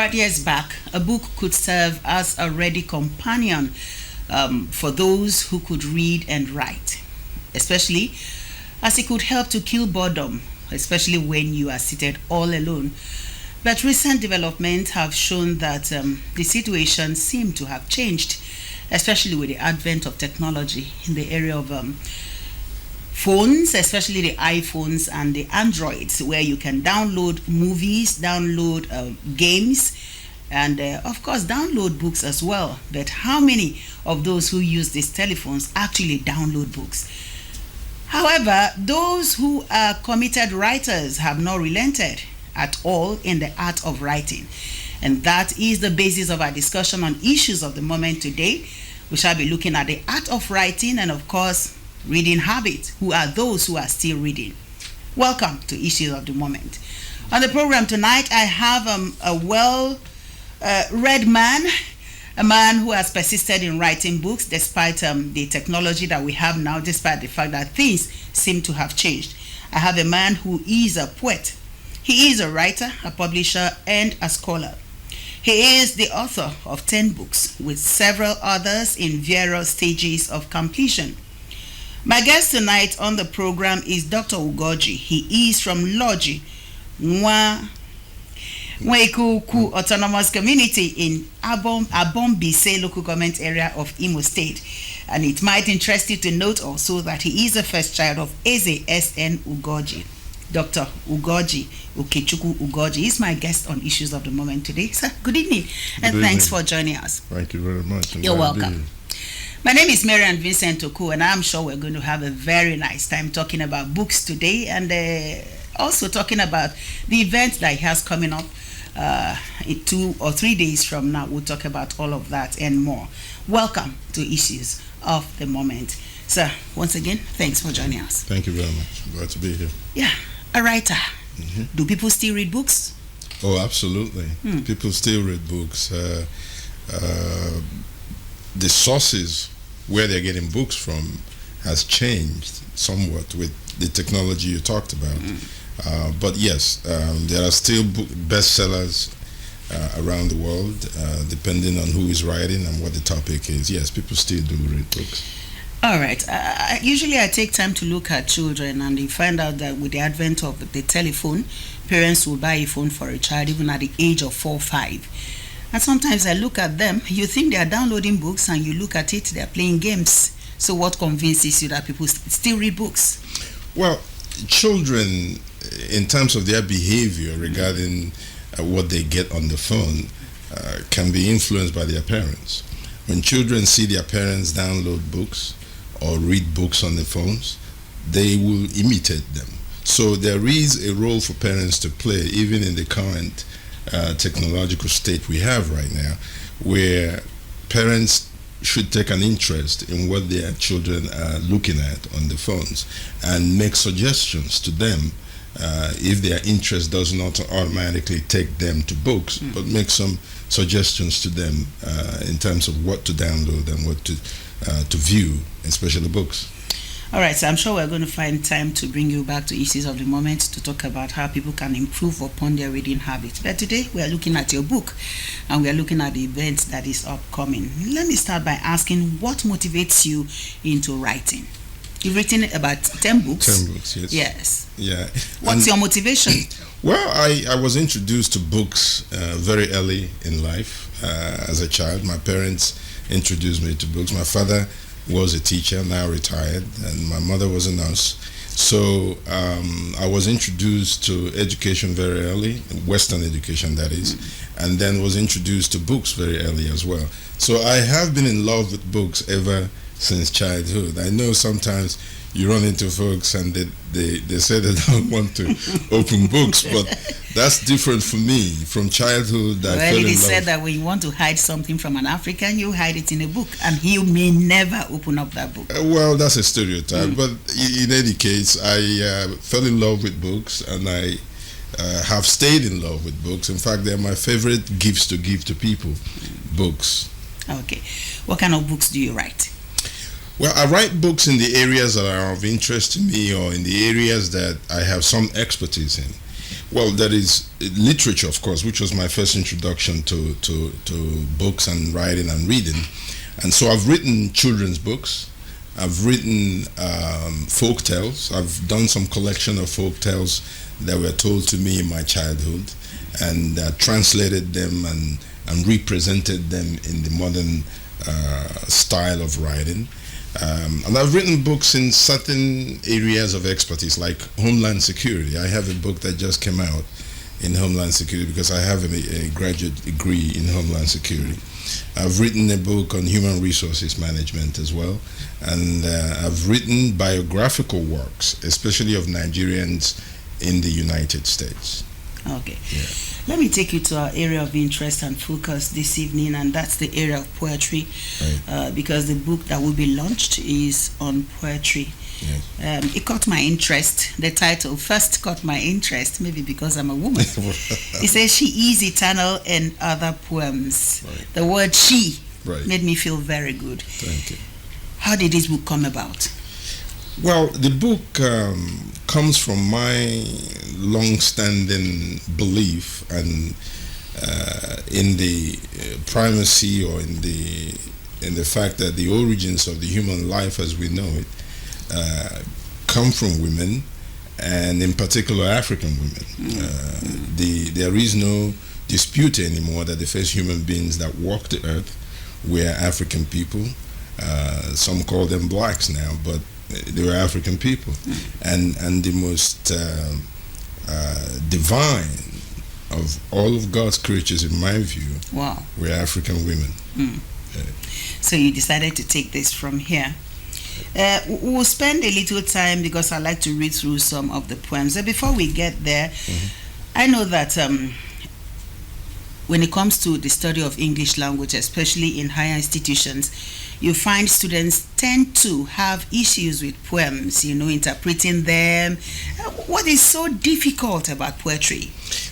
100 years back, a book could serve as a ready companion for those who could read and write, especially as it could help to kill boredom, especially when you are seated all alone. But recent developments have shown that the situation seemed to have changed, especially with the advent of technology in the area of phones, especially the iPhones and the Androids, where you can download movies, download games, and of course download books as well. But how many of those who use these telephones actually download books? However, those who are committed writers have not relented at all in the art of writing. And that is the basis of our discussion on issues of the moment today. We shall be looking at the art of writing and, of course, reading habits. Who are those who are still reading? Welcome to Issues of the Moment. On the program tonight, I have a well-read man, a man who has persisted in writing books despite the technology that we have now, despite the fact that things seem to have changed. I have a man who is a poet. He is a writer, a publisher, and a scholar. He is the author of 10 books, with several others in various stages of completion. My guest tonight on the program is Dr. Ugoji. He is from Loji, Nwekuku Autonomous Community in Abombise local government area of Imo State. And it might interest you to note also that he is the first child of Eze S.N. Ugoji. Dr. Ugoji, Okechukwu Ugoji, is my guest on Issues of the Moment today. Sir, good evening, and thanks for joining us. Thank you very much. You're welcome. My name is Marian Vincent Oku, and I'm sure we're going to have a very nice time talking about books today, and also talking about the event that he has coming up in 2 or 3 days from now. We'll talk about all of that and more. Welcome to Issues of the Moment. Sir, once again, thanks for joining us. Thank you very much. Glad to be here. Yeah, a writer. Mm-hmm. Do people still read books? Oh, absolutely. People still read books. The sources where they're getting books from has changed somewhat with the technology you talked about. But yes, there are still bestsellers around the world, depending on who is writing and what the topic is. Yes, people still do read books. All right. Usually I take time to look at children, and you find out that with the advent of the telephone, parents will buy a phone for a child even at the age of 4 or 5. And sometimes I look at them, you think they are downloading books, and you look at it, they are playing games. So what convinces you that people still read books? Well, children, in terms of their behavior regarding what they get on the phone, can be influenced by their parents. When children see their parents download books or read books on the phones, they will imitate them. So there is a role for parents to play, even in the current technological state we have right now, where parents should take an interest in what their children are looking at on the phones and make suggestions to them if their interest does not automatically take them to books, but make some suggestions to them in terms of what to download and what to view, especially books. All right, so I'm sure we're going to find time to bring you back to Issues of the Moment to talk about how people can improve upon their reading habits. But today we are looking at your book, and we are looking at the event that is upcoming. Let me start by asking, what motivates you into writing? You've written about 10 books. 10 books, yes. Yes. Yeah. What's your motivation? Well, I was introduced to books very early in life as a child. My parents introduced me to books. My father was a teacher, now retired, and my mother was a nurse. So I was introduced to education very early, Western education that is, and then was introduced to books very early as well. So I have been in love with books ever since childhood. I know sometimes you run into folks and they say they don't want to open books, but that's different for me. From childhood, I fell in love. Said that when you want to hide something from an African, you hide it in a book, and you may never open up that book. Well, that's a stereotype, but in any case, I fell in love with books, and I have stayed in love with books. In fact, they're my favorite gifts to give to people, books. Okay. What kind of books do you write? Well, I write books in the areas that are of interest to me, or in the areas that I have some expertise in. Well, that is literature, of course, which was my first introduction to books and writing and reading. And so I've written children's books. I've written folk tales. I've done some collection of folk tales that were told to me in my childhood, and translated them and represented them in the modern style of writing. And I've written books in certain areas of expertise, like Homeland Security. I have a book that just came out in Homeland Security because I have a graduate degree in Homeland Security. I've written a book on human resources management as well, and I've written biographical works, especially of Nigerians in the United States. Okay. Yeah. Let me take you to our area of interest and focus this evening, and that's the area of poetry, Right. because the book that will be launched is on poetry. Yes. It caught my interest. The title first caught my interest, maybe because I'm a woman. It says She is Eternal and Other Poems. Right. The word she Right. made me feel very good. Thank you. How did this book come about? Well, the book comes from my long-standing belief and in the primacy, or in the fact that the origins of the human life as we know it come from women, and in particular African women. There is no dispute anymore that the first human beings that walked the earth were African people. Some call them blacks now, but they were African people. And the most divine of all of God's creatures, in my view, Wow. were African women. So you decided to take this from here. We'll spend a little time because I like to read through some of the poems. But before we get there, I know that when it comes to the study of English language, especially in higher institutions, you find students tend to have issues with poems, interpreting them. What is so difficult about poetry?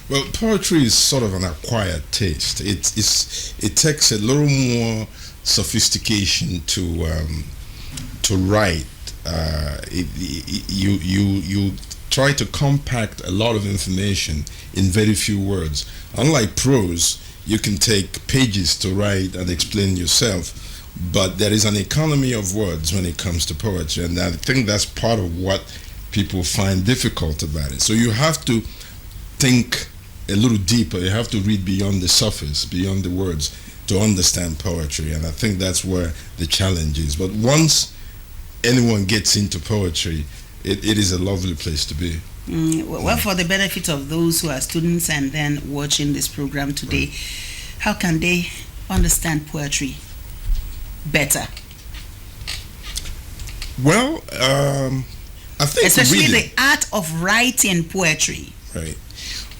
Well, poetry is sort of an acquired taste. It takes a little more sophistication to write. You try to compact a lot of information in very few words. Unlike prose, you can take pages to write and explain yourself, but there is an economy of words when it comes to poetry, and I think that's part of what people find difficult about it. So you have to think a little deeper. You have to read beyond the surface, beyond the words, to understand poetry, and I think that's where the challenge is. But once anyone gets into poetry, it is a lovely place to be. Well, for the benefit of those who are students and then watching this program today, how can they understand poetry better? Well, I think especially reading, the art of writing poetry. right.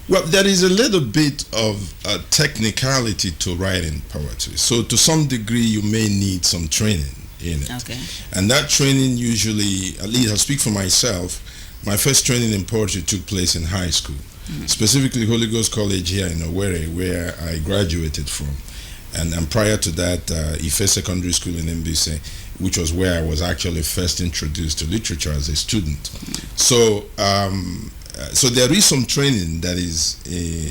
Well, there is a little bit of technicality to writing poetry. So to some degree, you may need some training in it. Okay. And that training usually, at least I'll speak for myself, my first training in poetry took place in high school, specifically Holy Ghost College here in Owerri, where I graduated from. And prior to that, Ife Secondary School in MBC, which was where I was actually first introduced to literature as a student. So there is some training that is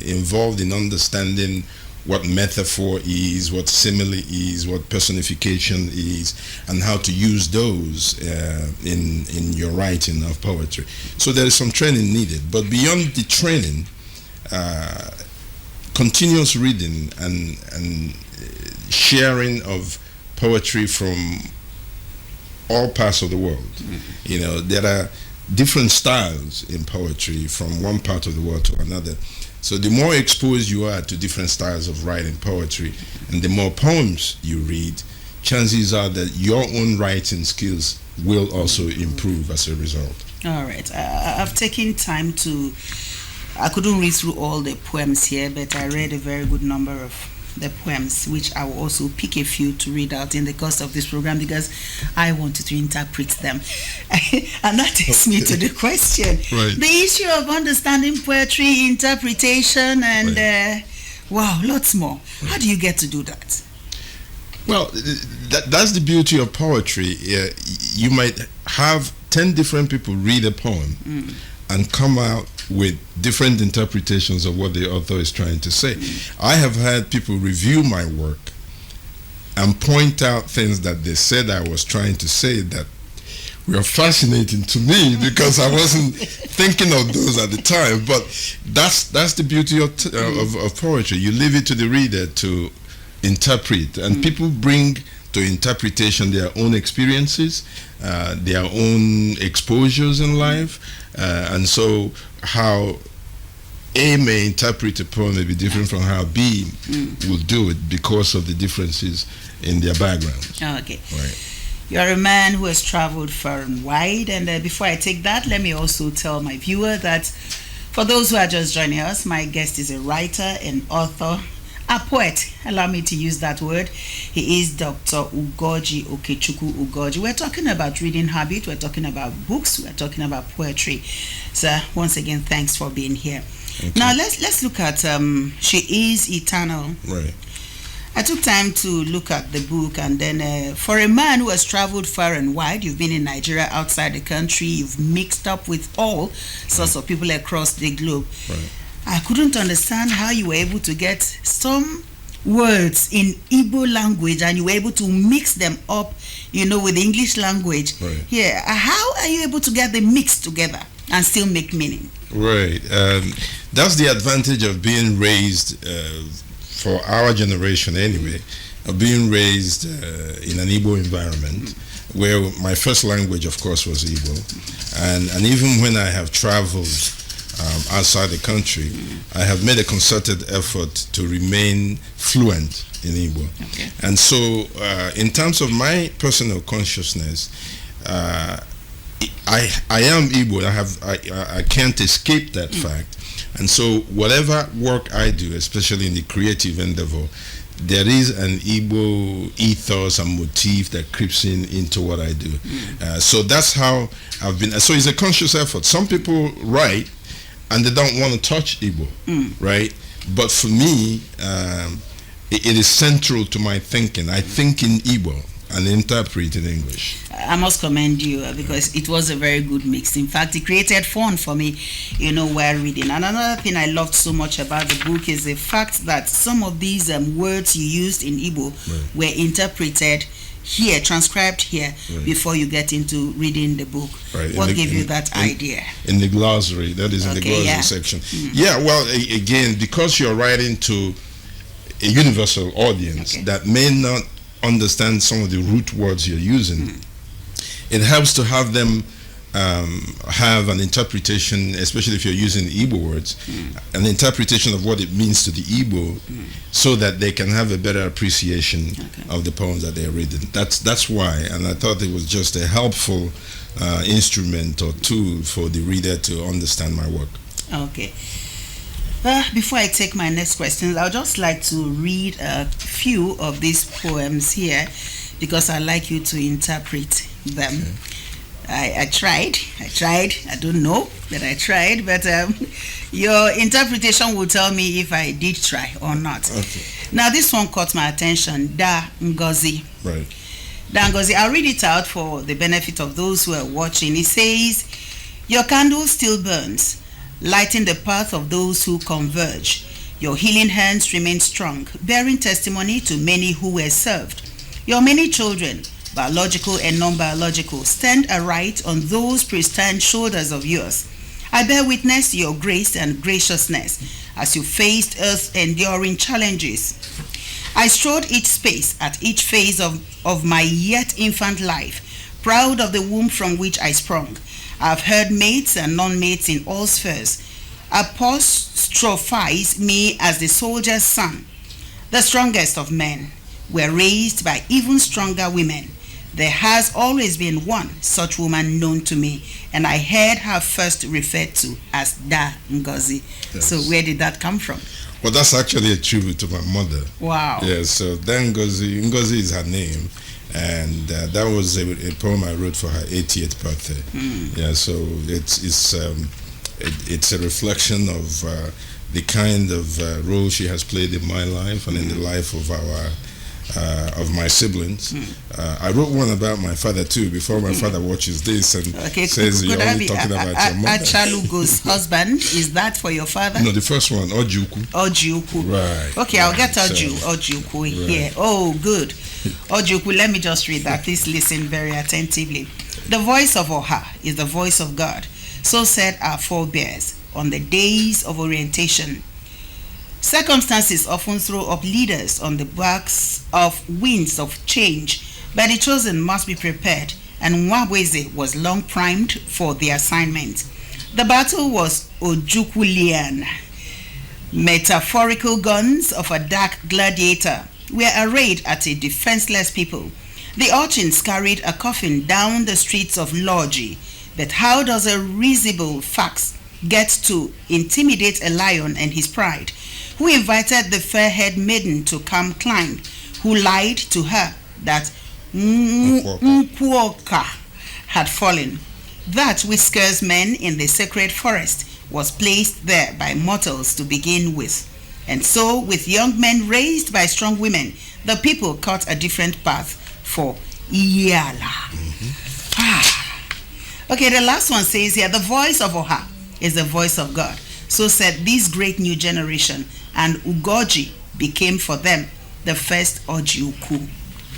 involved in understanding what metaphor is, what simile is, what personification is, and how to use those in your writing of poetry. So there is some training needed. But beyond the training, continuous reading and sharing of poetry from all parts of the world. There are different styles in poetry from one part of the world to another. So the more exposed you are to different styles of writing poetry, and the more poems you read, chances are that your own writing skills will also improve as a result. All right. I've taken time to, I couldn't read through all the poems here, but I read a very good number of the poems, which I will also pick a few to read out in the course of this program because I wanted to interpret them. And that takes me to the question. Right. The issue of understanding poetry, interpretation, and wow, lots more. How do you get to do that? Well, that's the beauty of poetry. You might have 10 different people read a poem, and come out with different interpretations of what the author is trying to say. I have had people review my work and point out things that they said I was trying to say that were fascinating to me because I wasn't thinking of those at the time. But that's the beauty of poetry. You leave it to the reader to interpret, and people bring to interpretation their own experiences, their own exposures in life, and so how A may interpret a poem may be different from how B will do it because of the differences in their backgrounds. Okay. Right. You are a man who has traveled far and wide, and before I take that, let me also tell my viewer that for those who are just joining us, my guest is a writer, an author, a poet. Allow me to use that word. He is Dr. Ugoji Okechukwu Ugoji. We're talking about reading habit, we're talking about books, we're talking about poetry. So once again, thanks for being here. Now let's look at She Is Eternal. Right. I took time to look at the book, and then for a man who has traveled far and wide, you've been in Nigeria, outside the country, you've mixed up with all sorts of people across the globe. Right. I couldn't understand how you were able to get some words in Igbo language and you were able to mix them up, with the English language. Right. Yeah. How are you able to get them mixed together and still make meaning? Right. That's the advantage of being raised, for our generation anyway, of being raised in an Igbo environment, where my first language, of course, was Igbo. And even when I have traveled outside the country, I have made a concerted effort to remain fluent in Igbo. Okay. And so, in terms of my personal consciousness, I am Igbo. I can't escape that fact. And so, whatever work I do, especially in the creative endeavor, there is an Igbo ethos and motif that creeps into what I do. So that's how I've been. So it's a conscious effort. Some people write and they don't want to touch Igbo, right? But for me, it is central to my thinking. I think in Igbo and interpret in English. I must commend you because it was a very good mix. In fact, it created fun for me, while reading. And another thing I loved so much about the book is the fact that some of these words you used in Igbo were interpreted here, transcribed here, before you get into reading the book. Right. What gave you that idea? In the glossary, that is in the glossary section. Yeah, well, again, because you're writing to a universal audience that may not understand some of the root words you're using, it helps to have them have an interpretation, especially if you're using Igbo words, an interpretation of what it means to the Igbo, so that they can have a better appreciation of the poems that they're reading. That's why, and I thought it was just a helpful instrument or tool for the reader to understand my work. Okay. Before I take my next questions, I'd just like to read a few of these poems here because I'd like you to interpret them. I tried. I don't know that I tried, but your interpretation will tell me if I did try or not. Okay. Now, this one caught my attention. Da Ngozi. Right. Da Ngozi, I'll read it out for the benefit of those who are watching. It says, "Your candle still burns, lighting the path of those who converge. Your healing hands remain strong, bearing testimony to many who were served. Your many children, biological and non-biological, stand aright on those pristine shoulders of yours. I bear witness to your grace and graciousness as you faced earth's enduring challenges. I strode each space at each phase of my yet infant life, proud of the womb from which I sprung. I've heard mates and non-mates in all spheres apostrophize me as the soldier's son. The strongest of men were raised by even stronger women. There has always been one such woman known to me, and I heard her first referred to as Da Ngozi." Yes. So where did that come from? Well, that's actually a tribute to my mother. Wow. Yeah, so Da Ngozi, Ngozi is her name. And that was a poem I wrote for her 80th birthday. Yeah, so it's a reflection of the kind of role she has played in my life and in the life of our of my siblings. I wrote one about my father too before my father watches this and says you're only talking about your mother. Achalugo's husband, is that for your father? No, the first one, Ojuku. Ojuku. Right. Okay, I'll get Ojuku here. Oh, good. Ojuku, let me just read that. Please listen very attentively. The voice of Oha is the voice of God. So said our forebears on the days of orientation. Circumstances often throw up leaders on the backs of winds of change, but the chosen must be prepared, and Nwabweze was long primed for the assignment. The battle was Ojukulian. Metaphorical guns of a dark gladiator were arrayed at a defenseless people. The urchins carried a coffin down the streets of Logi, but how does a risible fox get to intimidate a lion and his pride? Who invited the fair-haired maiden to come climb, who lied to her that Nkwoka had fallen. That which scares men in the sacred forest was placed there by mortals to begin with. And so, with young men raised by strong women, the people cut a different path for Iyala. Okay, the last one says here, the voice of Oha is the voice of God. So said this great new generation, and Ugoji became for them the first Ojiuku.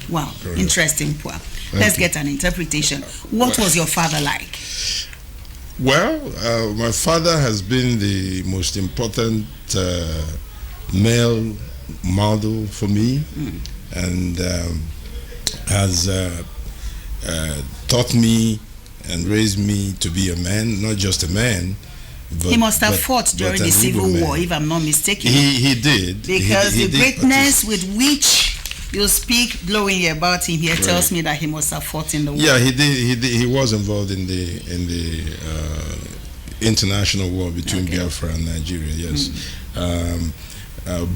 Wow, interesting poem. Let's get an interpretation. What was your father like? Well, my father has been the most important male model for me, and has taught me and raised me to be a man, not just a man. He must have fought during the Civil War, if I'm not mistaken. He did. Because the greatness with which you speak glowingly about him here tells me that he must have fought in the war. Yeah, he did. He was involved in the international war between Biafra and Nigeria. Yes,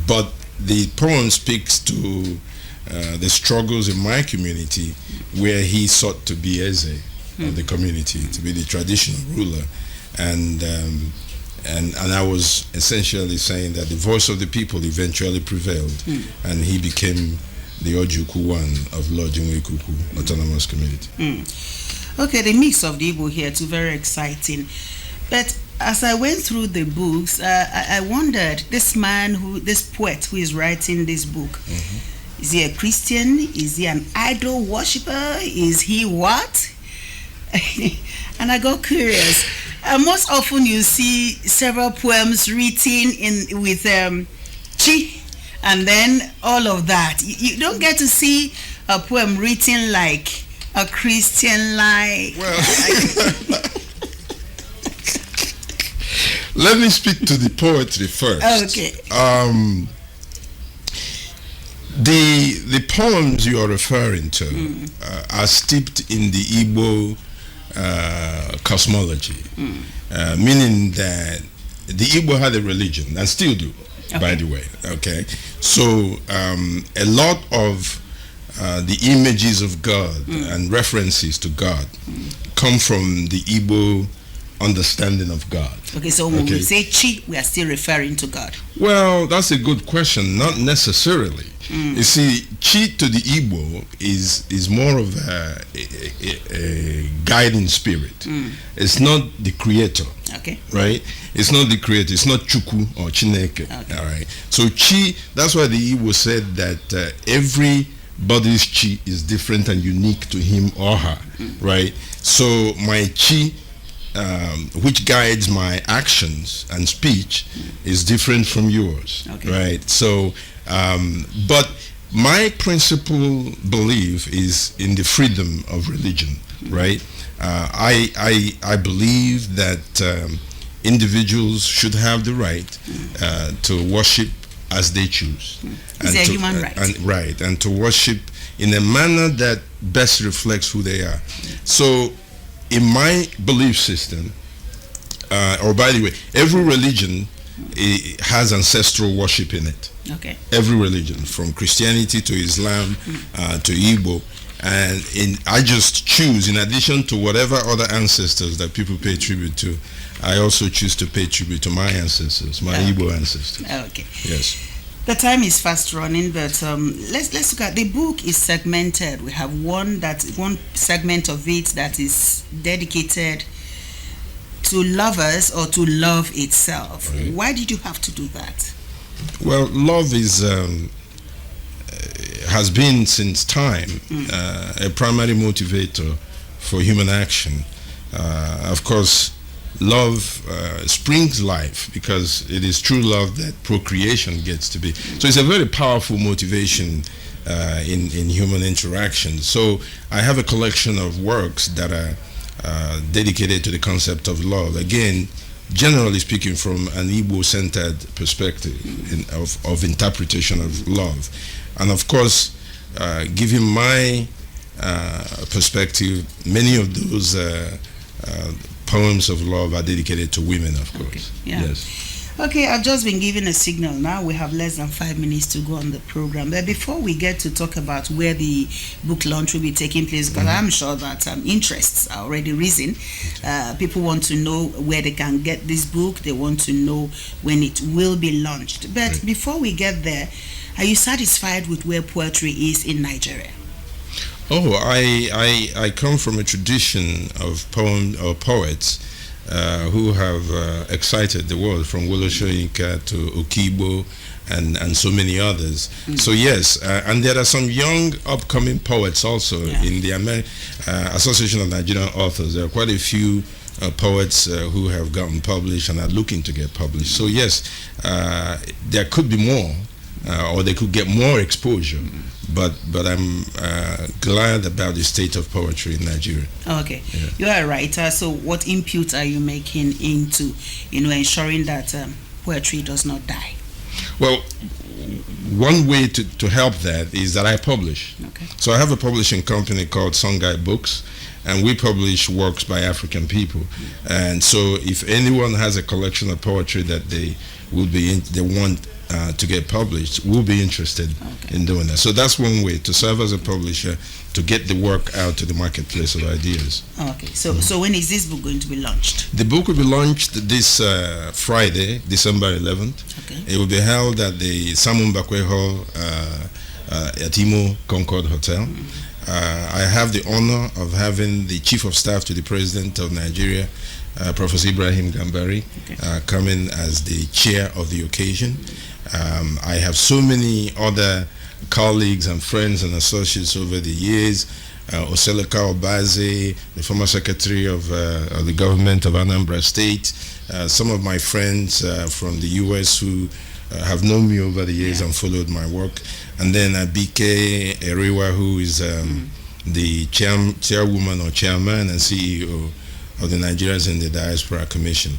but the poem speaks to the struggles in my community, where he sought to be Eze of the community, to be the traditional ruler. And I was essentially saying that the voice of the people eventually prevailed, and he became the Ojuku one of Lojinwekuku Autonomous Community. Okay, the mix of the Igbo here too, very exciting. But as I went through the books, I wondered, this poet who is writing this book, is he a Christian? Is he an idol worshipper? Is he what? And I got curious. Most often you see several poems written with chi, and then all of that. You don't get to see a poem written like a Christian like. Well, let me speak to the poetry first. Okay. The poems you are referring to are steeped in the Igbo cosmology, meaning that the Igbo had a religion and still do, by the way. Okay, so a lot of the images of God and references to God come from the Igbo understanding of God. Okay, so when we say chi, we are still referring to God. Well, that's a good question. Not necessarily. You see, chi to the Igbo is more of a guiding spirit. It's not the creator. Okay. Right? It's not the creator. It's not Chuku or Chineke. Okay. All right. So chi, that's why the Igbo said that everybody's chi is different and unique to him or her. Right? So my chi, which guides my actions and speech, is different from yours. Okay. Right? So but my principal belief is in the freedom of religion, right? I believe that individuals should have the right to worship as they choose. It's a human right. And to worship in a manner that best reflects who they are. So in my belief system, or by the way, every religion has ancestral worship in it. Okay. Every religion, from Christianity to Islam to Igbo, and I just choose, in addition to whatever other ancestors that people pay tribute to, I also choose to pay tribute to my ancestors, my Igbo ancestors. Okay. Yes. The time is fast running, but let's look at the book. Is segmented. We have one segment of it that is dedicated to lovers or to love itself. Right. Why did you have to do that? Well, love is has been since time a primary motivator for human action. Of course, love springs life because it is through love that procreation gets to be. So it's a very powerful motivation in human interaction. So I have a collection of works that are dedicated to the concept of love. Again, generally speaking, from an Igbo-centered perspective of interpretation of love. And of course, given my perspective, many of those poems of love are dedicated to women, of course. Okay. Yeah. Yes. Okay, I've just been given a signal. Now we have less than 5 minutes to go on the program. But before we get to talk about where the book launch will be taking place, because I'm sure that interests are already risen. People want to know where they can get this book. They want to know when it will be launched. But right. Before we get there, are you satisfied with where poetry is in Nigeria? Oh, I come from a tradition of poets who have excited the world, from Wole Soyinka to Okigbo and so many others. So yes, and there are some young upcoming poets also in the Association of Nigerian Authors. There are quite a few poets who have gotten published and are looking to get published. So yes, there could be more, or they could get more exposure. But I'm glad about the state of poetry in Nigeria. Okay, yeah. You are a writer. So what input are you making into, ensuring that poetry does not die? Well, one way to help that is that I publish. Okay. So I have a publishing company called Songhai Books, and we publish works by African people. And so if anyone has a collection of poetry that they want to get published, we'll be interested in doing that. So that's one way to serve as a publisher, to get the work out to the marketplace of ideas. Okay, so when is this book going to be launched? The book will be launched this Friday, December 11th. Okay. It will be held at the Samuel Mbakwe Hall at Imo Concord Hotel. I have the honor of having the Chief of Staff to the President of Nigeria, Professor Ibrahim Gambari, coming as the chair of the occasion. I have so many other colleagues and friends and associates over the years. Oseleka Obaze, the former secretary of the government of Anambra State, some of my friends from the U.S. who have known me over the years and followed my work, and then Abike Erewa, who is the chairwoman or chairman and CEO of the Nigerians in the Diaspora Commission.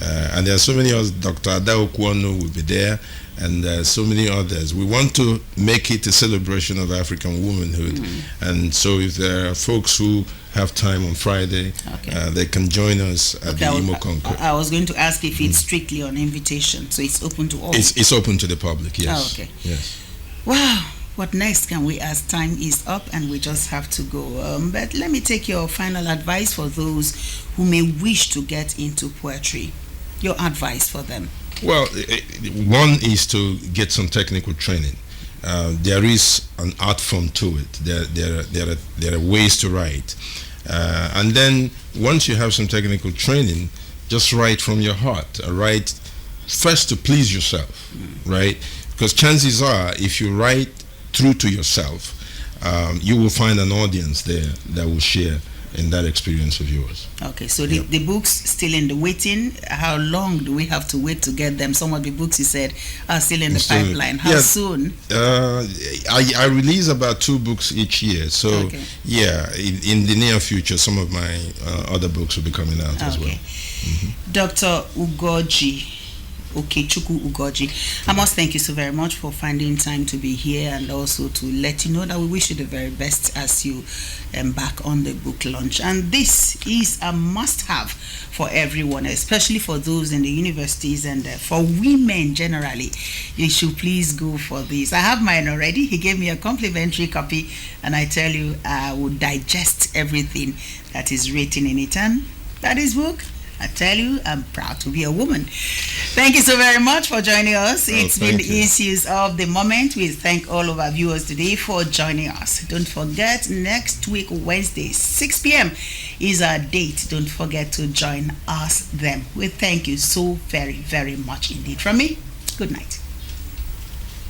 And there are so many others. Dr. Ada Okwono will be there, and so many others. We want to make it a celebration of African womanhood. And so if there are folks who have time on Friday, they can join us at the Imo Concord. I was going to ask if it's strictly on invitation, so it's open to all. It's open to the public, yes. Oh, okay. Yes. Wow. What next can we, as time is up and we just have to go? But let me take your final advice for those who may wish to get into poetry. Your advice for them. Well, one is to get some technical training. There is an art form to it. There are ways to write. And then once you have some technical training, just write from your heart. Write first to please yourself, right? Because chances are, if you write true to yourself, you will find an audience there that will share in that experience of yours. Okay, so the books still in the waiting. How long do we have to wait to get them? Some of the books you said are still in the pipeline. How soon? I release about 2 books each year. So in the near future, some of my other books will be coming out as well. Dr. Ugoji, Okechukwu Ugoji, I must thank you so very much for finding time to be here, and also to let you know that we wish you the very best as you embark on the book launch. And this is a must-have for everyone, especially for those in the universities and for women generally. You should please go for this. I have mine already. He gave me a complimentary copy, and I tell you, I will digest everything that is written in it. And that is book I tell you, I'm proud to be a woman. Thank you so very much for joining us. It's been the issues of the moment. We thank all of our viewers today for joining us. Don't forget, next week, Wednesday, 6 p.m. is our date. Don't forget to join us then. We thank you so very, very much indeed. From me, good night.